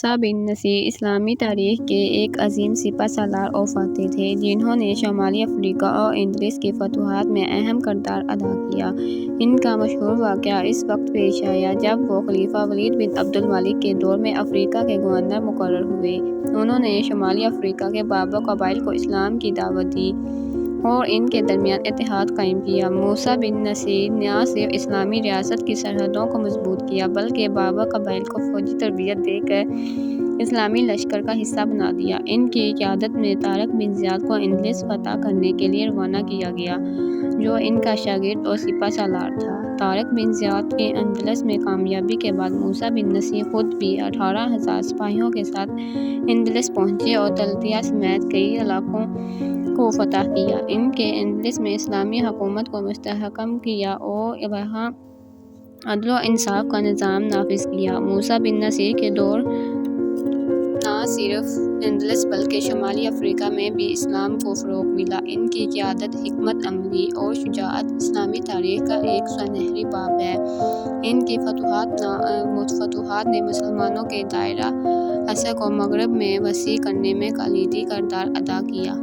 موسیٰ بن نصیر اسلامی تاریخ کے ایک عظیم سپہ سالار اور فاتح تھے جنہوں نے شمالی افریقہ اور اندلس کی فتوحات میں اہم کردار ادا کیا۔ ان کا مشہور واقعہ اس وقت پیش آیا جب وہ خلیفہ ولید بن عبد الملک کے دور میں افریقہ کے گورنر مقرر ہوئے۔ انہوں نے شمالی افریقہ کے بربر قبائل کو اسلام کی دعوت دی اور ان کے درمیان اتحاد قائم کیا۔ موسیٰ بن نصیر نے نہ صرف اسلامی ریاست کی سرحدوں کو مضبوط کیا بلکہ بربر قبائل کو فوجی تربیت دے کر اسلامی لشکر کا حصہ بنا دیا۔ ان کی قیادت میں طارق بن زیاد کو اندلس فتح کرنے کے لیے روانہ کیا گیا، جو ان کا شاگرد اور سپہ سالار تھا۔ طارق بن زیاد کی اندلس میں کامیابی کے بعد موسیٰ بن نصیر خود بھی 18,000 سپاہیوں کے ساتھ اندلس پہنچے اور تلتیہ سمیت کئی علاقوں کو فتح کیا۔ ان کے اندلس میں اسلامی حکومت کو مستحکم کیا اور وہاں عدل و انصاف کا نظام نافذ کیا۔ موسیٰ بن نصیر کے دور نہ صرف اندلس بلکہ شمالی افریقہ میں بھی اسلام کو فروغ ملا۔ ان کی قیادت، حکمت عملی اور شجاعت اسلامی تاریخ کا ایک سنہری باب ہے۔ ان کی فتوحات نے مسلمانوں کے دائرہ اثر کو مغرب میں وسیع کرنے میں کلیدی کردار ادا کیا۔